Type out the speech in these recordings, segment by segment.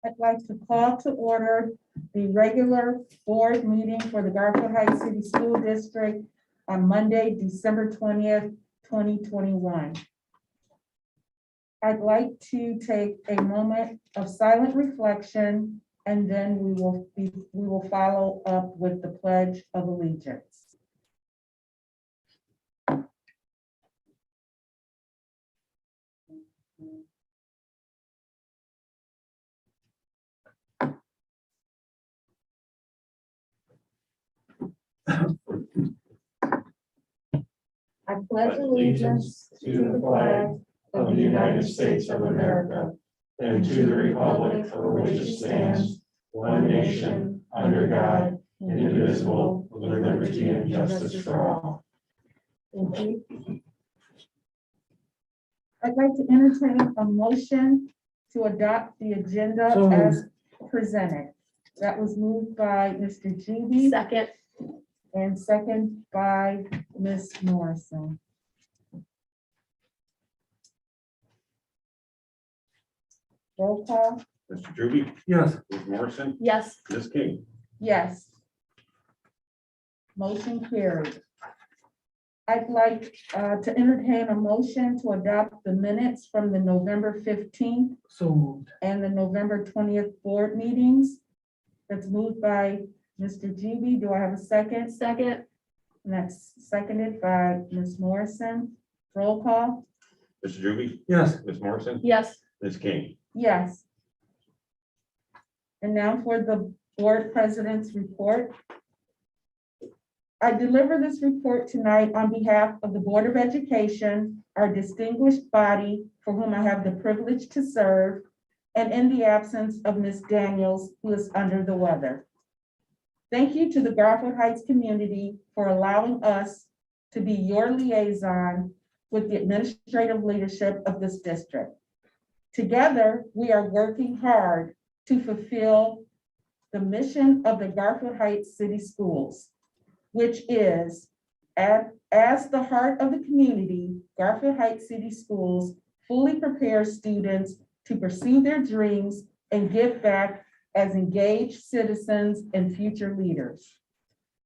I'd like to call to order the regular board meeting for the Garfield Heights City School District on Monday, December 20th, 2021. I'd like to take a moment of silent reflection, and then we will follow up with the Pledge of Allegiance. I pledge allegiance to the flag of the United States of America and to the republic for which it stands, one nation, under God, indivisible, with liberty and justice for all. Thank you. I'd like to entertain a motion to adopt the agenda as presented. That was moved by Mr. Juby. Second. And second by Ms. Morrison. Roll call. Mr. Juby? Yes. Ms. Morrison? Yes. Ms. King? Yes. Motion carried. I'd like to entertain a motion to adopt the minutes from the November 15th So moved. and the November 20th board meetings. That's moved by Mr. Juby. Do I have a second? Second. And that's seconded by Ms. Morrison. Roll call. Mr. Juby? Yes. Ms. Morrison? Yes. Ms. King? Yes. And now for the board president's report. I deliver this report tonight on behalf of the Board of Education, our distinguished body for whom I have the privilege to serve, and in the absence of Ms. Daniels, who is under the weather. Thank you to the Garfield Heights community for allowing us to be your liaison with the administrative leadership of this district. Together, we are working hard to fulfill the mission of the Garfield Heights City Schools, which is, as the heart of the community, Garfield Heights City Schools fully prepare students to pursue their dreams and give back as engaged citizens and future leaders.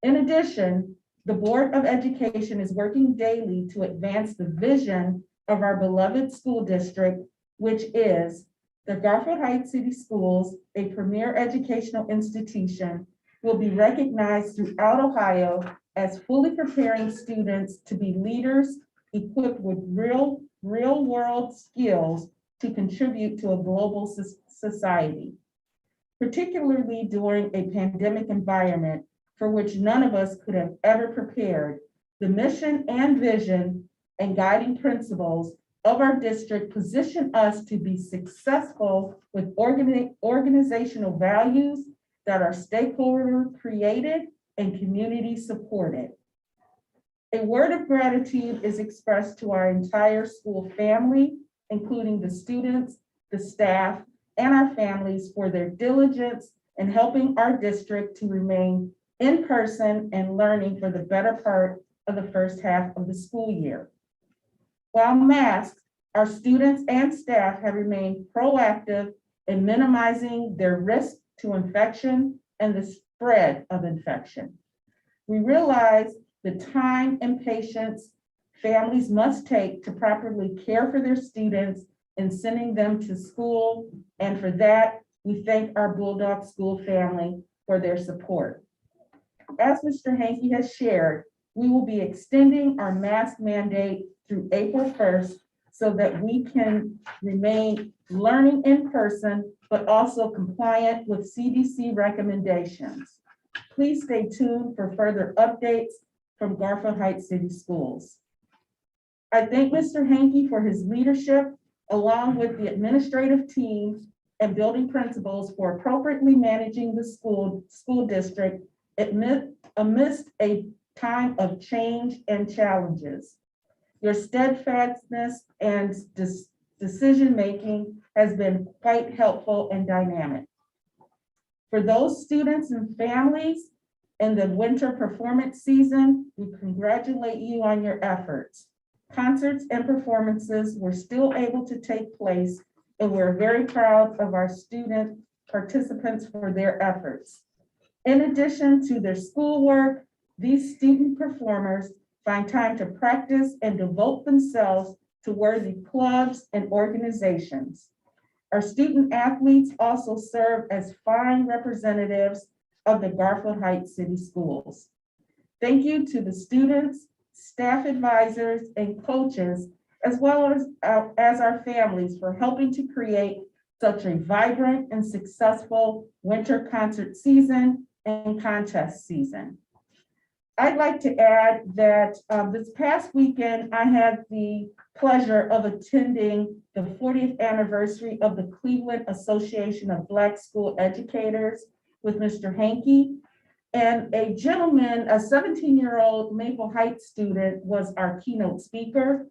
In addition, the Board of Education is working daily to advance the vision of our beloved school district, which is the Garfield Heights City Schools, a premier educational institution, will be recognized throughout Ohio as fully preparing students to be leaders equipped with real world skills to contribute to a global society, particularly during a pandemic environment for which none of us could have ever prepared. The mission and vision and guiding principles of our district position us to be successful with organizational values that are stakeholder created and community supported. A word of gratitude is expressed to our entire school family, including the students, the staff, and our families for their diligence in helping our district to remain in person and learning for the better part of the first half of the school year. While masked, our students and staff have remained proactive in minimizing their risk to infection and the spread of infection. We realize the time and patience families must take to properly care for their students in sending them to school, and for that, we thank our Bulldog School family for their support. As Mr. Hankey has shared, we will be extending our mask mandate through April 1st so that we can remain learning in person, but also compliant with CDC recommendations. Please stay tuned for further updates from Garfield Heights City Schools. I thank Mr. Hankey for his leadership, along with the administrative team and building principals for appropriately managing the school district amidst a time of change and challenges. Your steadfastness and decision-making has been quite helpful and dynamic. For those students and families in the winter performance season, we congratulate you on your efforts. Concerts and performances were still able to take place, and we're very proud of our student participants for their efforts. In addition to their schoolwork, these student performers find time to practice and devote themselves to worthy clubs and organizations. Our student athletes also serve as fine representatives of the Garfield Heights City Schools. Thank you to the students, staff advisors, and coaches, as well as our families for helping to create such a vibrant and successful winter concert season and contest season. I'd like to add that this past weekend, I had the pleasure of attending the 40th anniversary of the Cleveland Association of Black School Educators with Mr. Hankey. And a gentleman, a 17-year-old Maple Heights student, was our keynote speaker.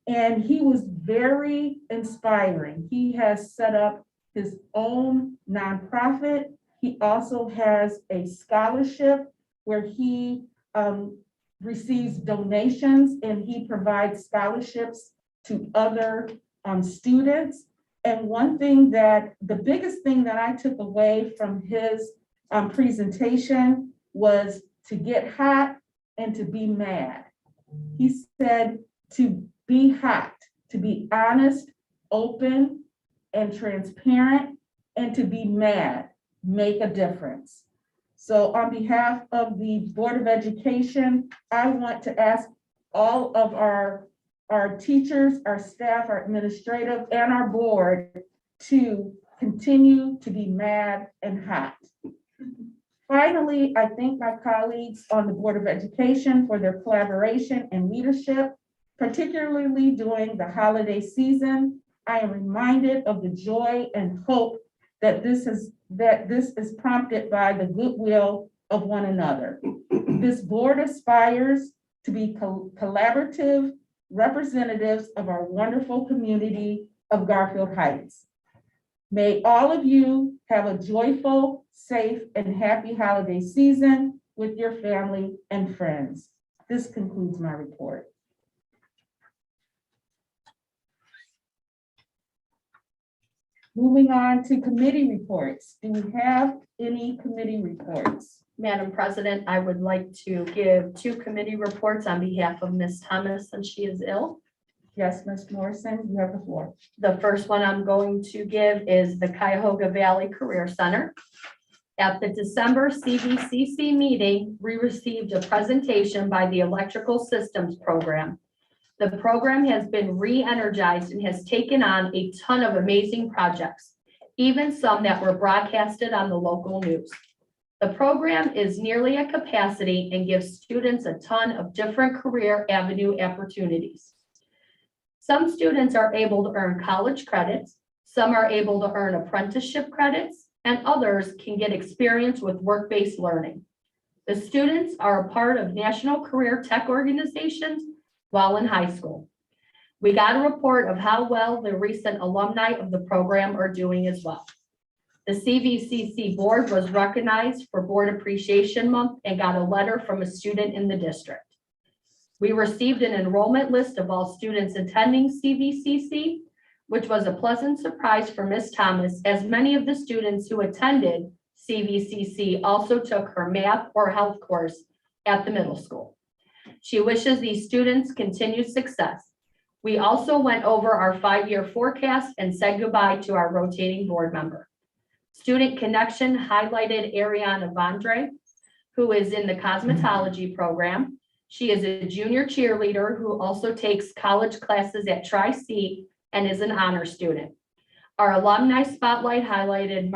And he was very inspiring. He has set up his own nonprofit. He also has a scholarship where he receives donations and he provides scholarships to other students. And the biggest thing that I took away from his presentation was to get hot and to be mad. He said to be hot, to be honest, open, and transparent, and to be mad, make a difference. So on behalf of the Board of Education, I want to ask all of our teachers, our staff, our administrative, and our board to continue to be mad and hot. Finally, I thank my colleagues on the Board of Education for their collaboration and leadership, particularly during the holiday season. I am reminded of the joy and hope that this is prompted by the goodwill of one another. This board aspires to be collaborative representatives of our wonderful community of Garfield Heights. May all of you have a joyful, safe, and happy holiday season with your family and friends. This concludes my report. Moving on to committee reports. Do we have any committee reports? Madam President, I would like to give 2 committee reports on behalf of Ms. Thomas since she is ill. Yes, Ms. Morrison, you have the floor. The first one I'm going to give is the Cuyahoga Valley Career Center. At the December CVCC meeting, we received a presentation by the Electrical Systems Program. The program has been re-energized and has taken on a ton of amazing projects, even some that were broadcasted on the local news. The program is nearly at capacity and gives students a ton of different career avenue opportunities. Some students are able to earn college credits, some are able to earn apprenticeship credits, and others can get experience with work-based learning. The students are a part of national career tech organizations while in high school. We got a report of how well the recent alumni of the program are doing as well. The CVCC board was recognized for Board Appreciation Month and got a letter from a student in the district. We received an enrollment list of all students attending CVCC, which was a pleasant surprise for Ms. Thomas, as many of the students who attended CVCC also took her math or health course at the middle school. She wishes these students continued success. We also went over our 5-year forecast and said goodbye to our rotating board member. Student Connection highlighted Ariana Vondre, who is in the cosmetology program. She is a junior cheerleader who also takes college classes at Tri-C and is an honor student. Our Alumni Spotlight highlighted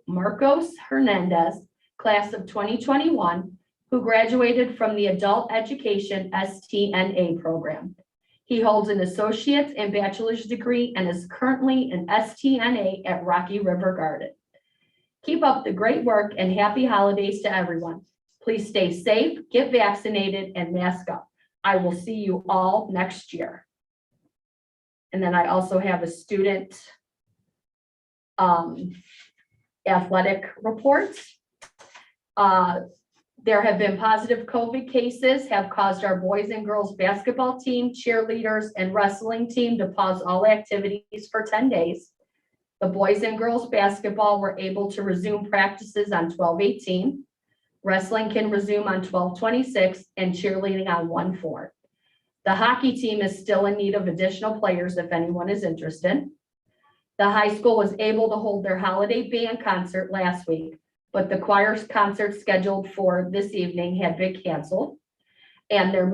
Marcos Hernandez, class of 2021, who graduated from the Adult Education STNA program. He holds an associate's and bachelor's degree and is currently an STNA at Rocky River Garden. Keep up the great work and happy holidays to everyone. Please stay safe, get vaccinated, and mask up. I will see you all next year. And then I also have a student athletic report. There have been positive COVID cases have caused our boys and girls basketball team, cheerleaders, and wrestling team to pause all activities for 10 days. The boys and girls basketball were able to resume practices on 12/18. Wrestling can resume on 12/26 and cheerleading on 1/4. The hockey team is still in need of additional players if anyone is interested. The high school was able to hold their holiday band concert last week, but the choir's concert scheduled for this evening had been canceled. And their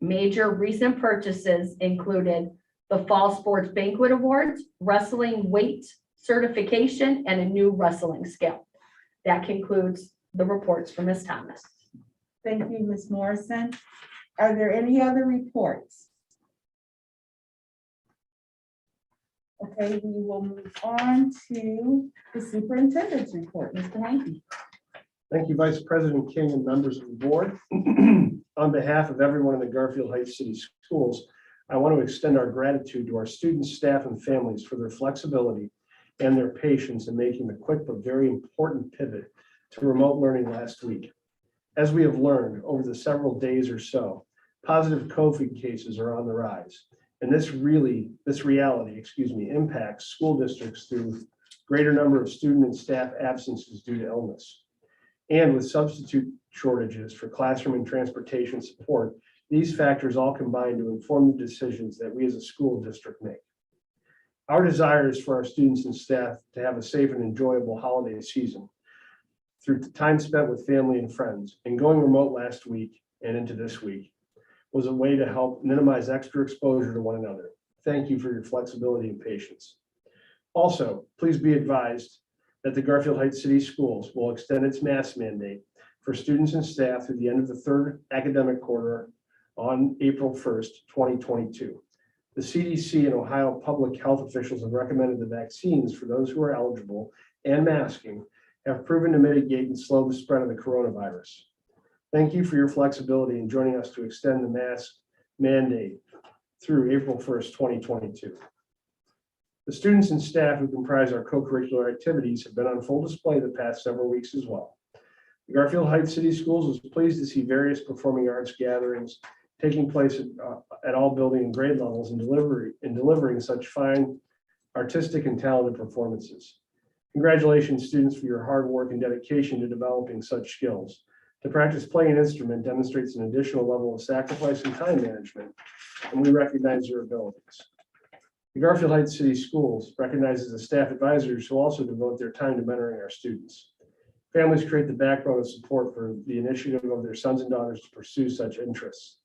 major recent purchases included the Fall Sports Banquet Awards, wrestling weight certification, and a new wrestling scale. That concludes the reports from Ms. Thomas. Thank you, Ms. Morrison. Are there any other reports? Okay, we will move on to the superintendent's report. Mr. Hanky. Thank you, Vice President King and members of the board. On behalf of everyone in the Garfield Heights City Schools, I want to extend our gratitude to our students, staff, and families for their flexibility and their patience in making the quick but very important pivot to remote learning last week. As we have learned over the several days or so, positive COVID cases are on the rise. And this reality impacts school districts through greater number of student and staff absences due to illness. And with substitute shortages for classroom and transportation support, these factors all combine to inform the decisions that we as a school district make. Our desire is for our students and staff to have a safe and enjoyable holiday season through time spent with family and friends. And going remote last week and into this week was a way to help minimize extra exposure to one another. Thank you for your flexibility and patience. Also, please be advised that the Garfield Heights City Schools will extend its mask mandate for students and staff through the end of the third academic quarter on April 1st, 2022. The CDC and Ohio public health officials have recommended the vaccines for those who are eligible, and masking have proven to mitigate and slow the spread of the coronavirus. Thank you for your flexibility in joining us to extend the mask mandate through April 1st, 2022. The students and staff who comprise our co-curricular activities have been on full display the past several weeks as well. The Garfield Heights City Schools was pleased to see various performing arts gatherings taking place at all building and grade levels and delivering such fine artistic and talented performances. Congratulations, students, for your hard work and dedication to developing such skills. To practice playing an instrument demonstrates an additional level of sacrifice and time management, and we recognize your abilities. The Garfield Heights City Schools recognizes the staff advisors who also devote their time to mentoring our students. Families create the backbone of support for the initiative of their sons and daughters to pursue such interests.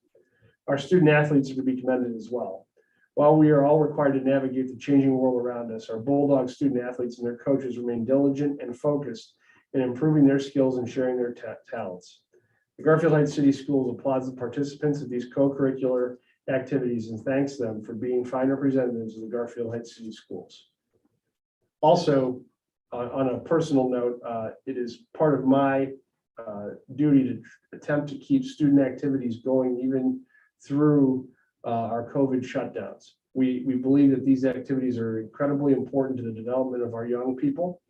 Our student athletes are to be commended as well. While we are all required to navigate the changing world around us, our Bulldog student athletes and their coaches remain diligent and focused in improving their skills and sharing their talents. The Garfield Heights City Schools applauds the participants of these co-curricular activities and thanks them for being fine representatives of the Garfield Heights City Schools. Also, on a personal note, it is part of my duty to attempt to keep student activities going even through our COVID shutdowns. We believe that these activities are incredibly important to the development of our young people,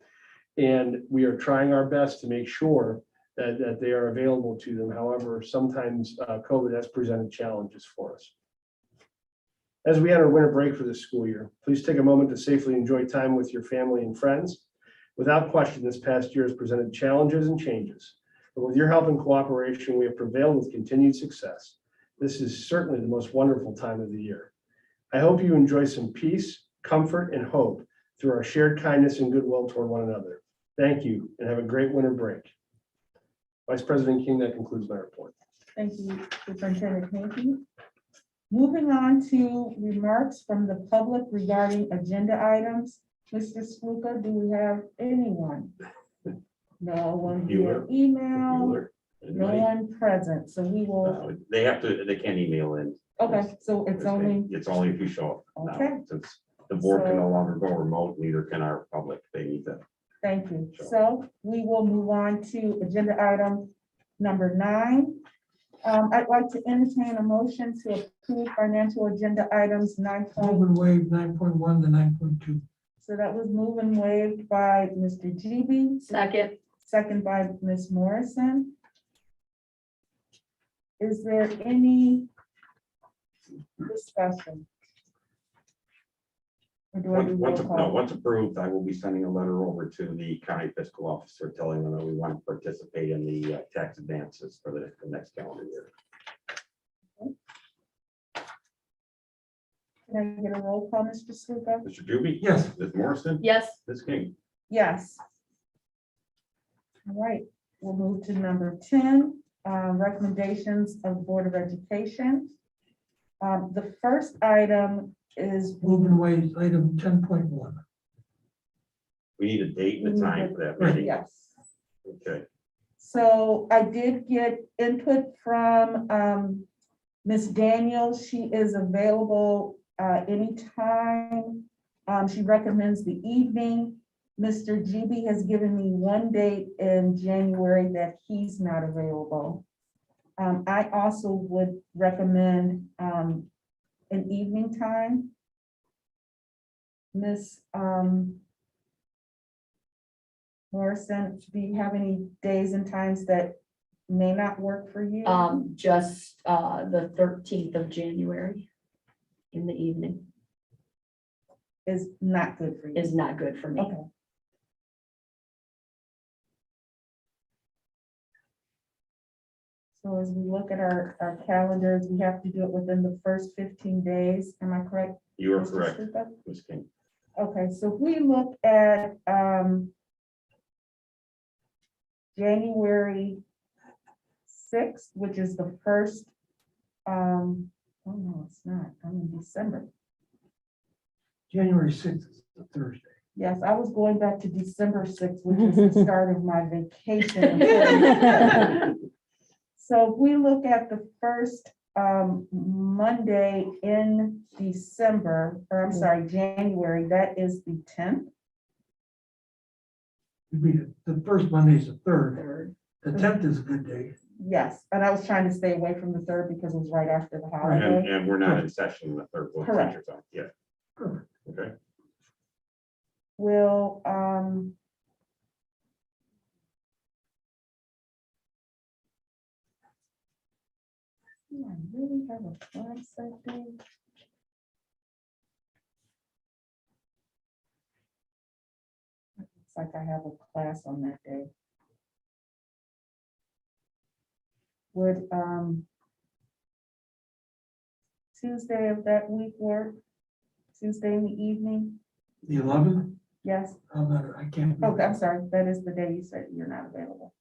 and we are trying our best to make sure that they are available to them. However, sometimes COVID has presented challenges for us. As we enter winter break for this school year, please take a moment to safely enjoy time with your family and friends. Without question, this past year has presented challenges and changes, but with your help and cooperation, we have prevailed with continued success. This is certainly the most wonderful time of the year. I hope you enjoy some peace, comfort, and hope through our shared kindness and goodwill toward one another. Thank you, and have a great winter break. Vice President King, that concludes my report. Thank you, Superintendent Hanky. Moving on to remarks from the public regarding agenda items. Mr. Sluka, do we have anyone? No one via email, no one present, so we will, They can't email in. okay, so it's only, It's only if you show up now, Okay. since the board can no longer go remote, neither can our public. They need to. thank you. So we will move on to agenda item number 9. I'd like to entertain a motion to approve financial agenda items 9. Move and waive 9.1 to 9.2. So that was moved and waived by Mr. GB, Second. second by Ms. Morrison. Is there any discussion? Or do I do roll call? Once approved, I will be sending a letter over to the county fiscal officer telling them that we want to participate in the tax advances for the next calendar year. Can I get a roll call, Mr. Sluka? Mr. Juby? Yes. Ms. Morrison? Yes. Ms. King? Yes. All right, we'll move to number 10, recommendations of the Board of Education. The first item is. Move and waive item 10.1. We need a date and a time for that meeting. Yes. Okay. So I did get input from Ms. Daniels. She is available anytime. She recommends the evening. Mr. GB has given me one date in January that he's not available. I also would recommend an evening time. Ms. Morrison, do you have any days and times that may not work for you? Just the 13th of January in the evening Is not good for you? is not good for me. Okay. So as we look at our calendars, we have to do it within the first 15 days. Am I correct? You are Mr. correct, Stupa? Ms. King. Okay, so if we look at January 6th, which is the first, oh no, it's not, I'm in December. January 6th is a Thursday. Yes, I was going back to December 6th, which is the start of my vacation. So if we look at the first Monday in December, or I'm sorry, January, that is the 10th. It'd be the first Monday is the 3rd. Third. The 10th is a good day. Yes, and I was trying to stay away from the 3rd because it was right after the holiday. And we're not in session in the third one. Correct. Yeah, Perfect. okay. Will, do I really have a class that day? It looks like I have a class on that day. Would, Tuesday of that week work? Tuesday in the evening? The 11th, Yes. I'm not, I can't. be- Oh, I'm sorry. That is the day you said you're not available.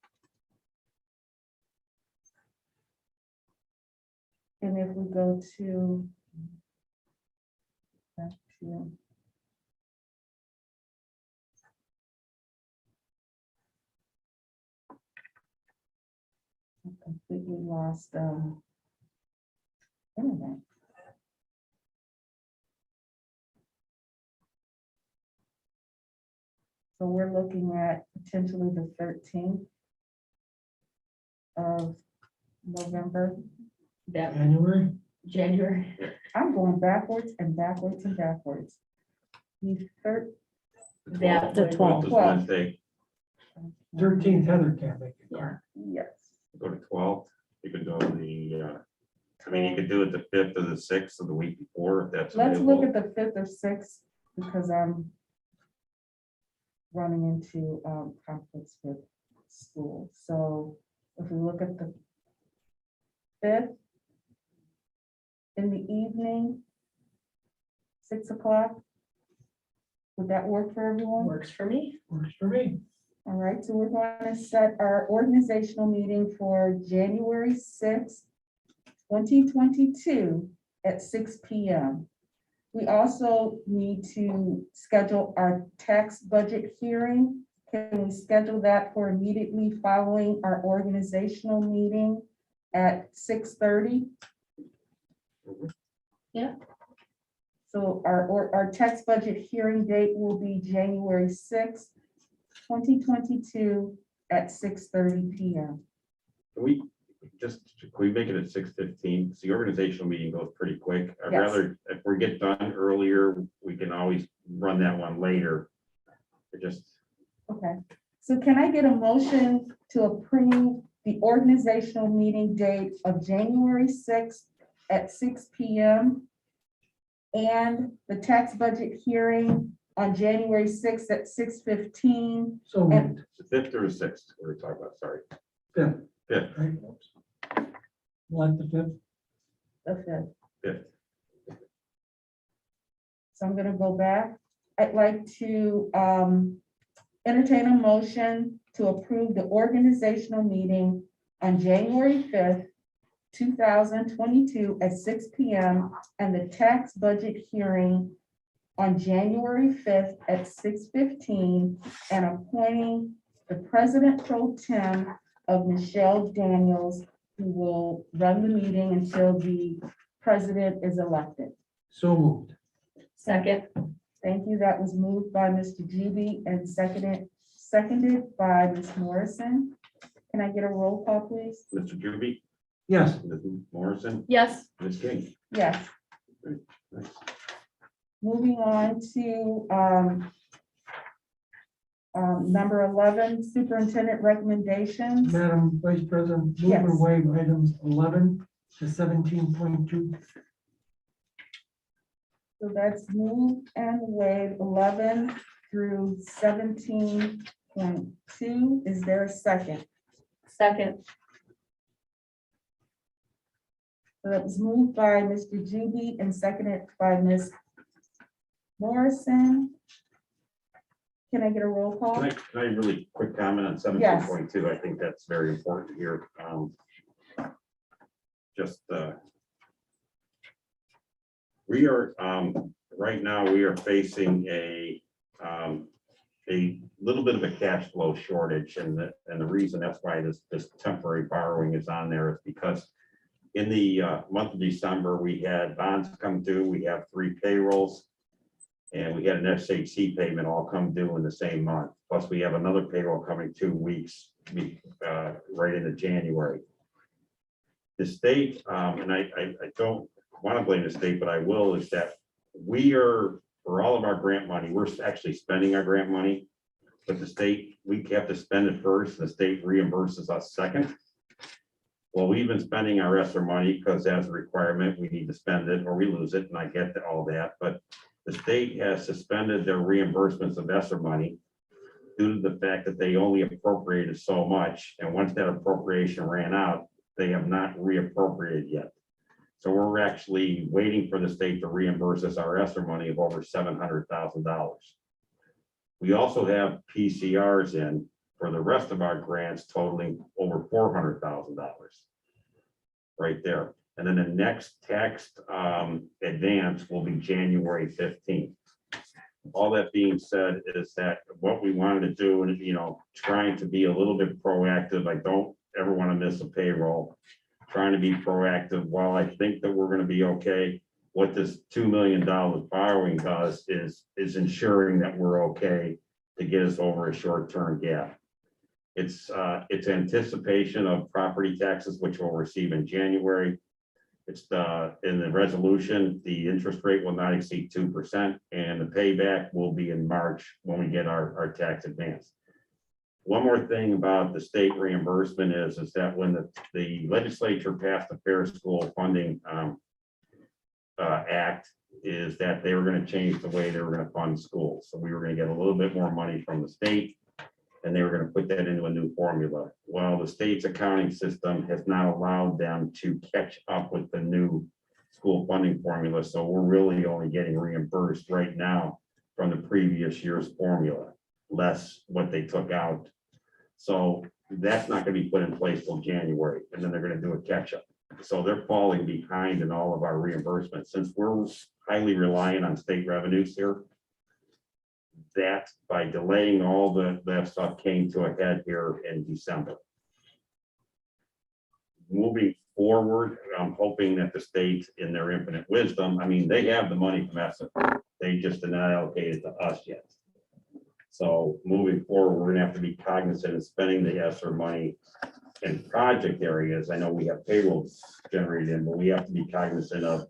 And if we go to back to I completely lost internet. So we're looking at potentially the 13th of November. That January, I'm going backwards and backwards and backwards. The third, That The would- 12th is Wednesday. 13th, Heather can't make it. Yeah. yes, Go to 12th. You could go I mean, you could do it the 5th or the 6th of the week before, if that's let's look available. at the 5th or 6th because I'm running into conflicts with school. So if we look at the 5th in the evening, 6 o'clock, would that work for everyone? Works for me. Works for me. All right, so we're going to set our organizational meeting for January 6th, 2022 at 6 p.m. We also need to schedule our tax budget hearing. Can we schedule that for immediately following our organizational meeting at 6:30? Mhm. Yeah. So our tax budget hearing date will be January 6th, 2022 at 6:30 p.m. Can Just, can we make it at 6:15? The organizational meeting goes pretty quick. I'd Yes. rather, if we get done earlier, we can always run that one later. It just, Okay, so can I get a motion to approve the organizational meeting date of January 6th at 6 p.m. and the tax budget hearing on January 6th at 6:15? So And- moved. the 5th or the 6th, we're talking about, sorry. Fifth. 5th, Right? Like the fifth? Okay, 5th. so I'm gonna go back. I'd like to entertain a motion to approve the organizational meeting on January 5th, 2022 at 6 p.m. and the tax budget hearing on January 5th at 6:15 and appointing the president pro tem of Michelle Daniels, who will run the meeting until the president is elected. So moved. Second, Thank you. That was moved by Mr. Juby and seconded by Ms. Morrison. Can I get a roll call, please? Mr. Juby, Yes. Ms. Morrison, yes, Ms. King. Yes. Nice. Moving on to number 11, superintendent recommendations. Madam Vice President, move Yes. and waive items 11 to 17.2. So that's move and waive 11 through 17.2. Is there a second? second, So that was moved by Mr. Juby and seconded by Ms. Morrison. Can I get a roll call? Can I really quick comment on 17.2? I think that's very important here. We are, right now, we are facing a little bit of a cash flow shortage, and the reason that's why this temporary borrowing is on there is because in the month of December, we had bonds come due, we have 3 payrolls, and we had an SHC payment all come due in the same month. Plus, we have another payroll coming 2 weeks, right into January. The state, and I don't want to blame the state, but I will, is that we are, for all of our grant money, we're actually spending our grant money, but the state, we have to spend it first, the state reimburses us second. Well, we've been spending our ESSER money because as a requirement, we need to spend it or we lose it, and I get all that, but the state has suspended their reimbursements of ESSER money due to the fact that they only appropriated so much, and once that appropriation ran out, they have not reappropriated yet. So we're actually waiting for the state to reimburse us our ESSER money of over $700,000. We also have PCRs in for the rest of our grants totaling over $400,000 right there. And then the next tax advance will be January 15th. All that being said is that what we wanted to do, and trying to be a little bit proactive, I don't ever want to miss a payroll, trying to be proactive. While I think that we're going to be okay, what this $2 million borrowing does is ensuring that we're okay to get us over a short-term gap. It's anticipation of property taxes, which we'll receive in January. It's in the resolution, the interest rate will not exceed 2%, and the payback will be in March when we get our tax advance. One more thing about the state reimbursement is that when the legislature passed the Fair School Funding Act, is that they were going to change the way they were going to fund schools. So we were going to get a little bit more money from the state, and they were going to put that into a new formula. Well, the state's accounting system has not allowed them to catch up with the new school funding formula. So we're really only getting reimbursed right now from the previous year's formula, less what they took out. So that's not going to be put in place till January, and then they're going to do a catch up. So they're falling behind in all of our reimbursements. Since we're highly reliant on state revenues here, that by delaying all that stuff came to a head here in December. Moving forward, I'm hoping that the state, in their infinite wisdom, I mean, they have the money from ESSER. They just did not allocate it to us yet. So moving forward, we're gonna have to be cognizant of spending the ESSER money in project areas, I know we have payrolls generated in, but we have to be cognizant of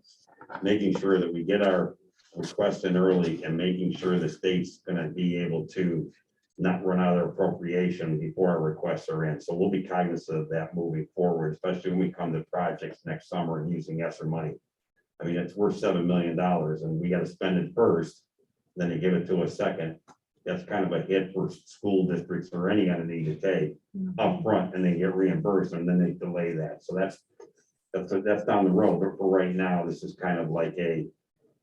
making sure that we get our requests in early and making sure the state's gonna be able to not run out of their appropriation before our requests are in. So we'll be cognizant of that moving forward, especially when we come to projects next summer and using ESSER money. I mean, it's worth $7 million and we gotta spend it first, then they give it to us second. That's kind of a hit for school districts or any entity to take upfront and they get reimbursed and then they delay that. So that's down the road. But for right now, this is kind of like a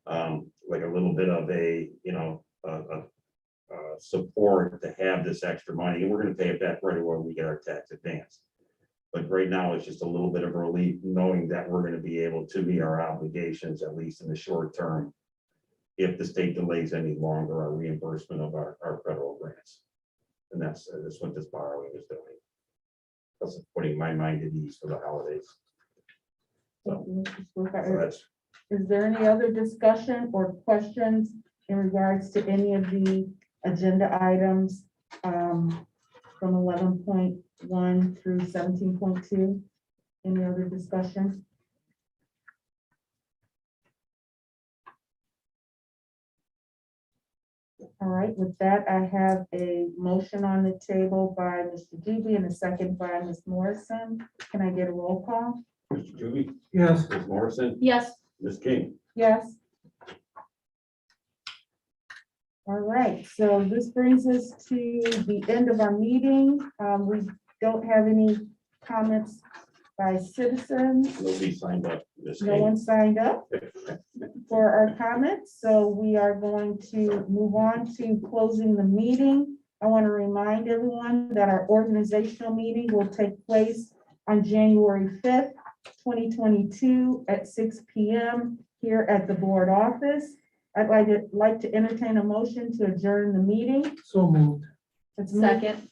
little bit of a, support to have this extra money, and we're gonna pay it back right away when we get our tax advance. But right now, it's just a little bit of relief knowing that we're gonna be able to meet our obligations, at least in the short term, if the state delays any longer our reimbursement of our federal grants. And that's what this borrowing is doing. That's putting my mind at ease for the holidays. So that's, Is there any other discussion or questions in regards to any of the agenda items from 11.1 through 17.2? Any other discussion? All right, with that, I have a motion on the table by Mr. Juby and a second by Ms. Morrison. Can I get a roll call? Mr. Juby, Yes. Ms. Morrison, Yes. Ms. King. Yes. All right, so this brings us to the end of our meeting. We don't have any comments by citizens. Nobody signed up. Ms. No King. one signed up for our comments, so we are going to move on to closing the meeting. I want to remind everyone that our organizational meeting will take place on January 5th, 2022 at 6 p.m. here at the board office. I'd like to entertain a motion to adjourn the meeting. So moved. It's moved Second.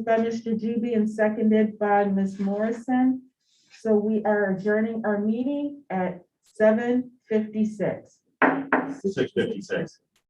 by Mr. Juby and seconded by Ms. Morrison. So we are adjourning our meeting at 7:56. 6:56.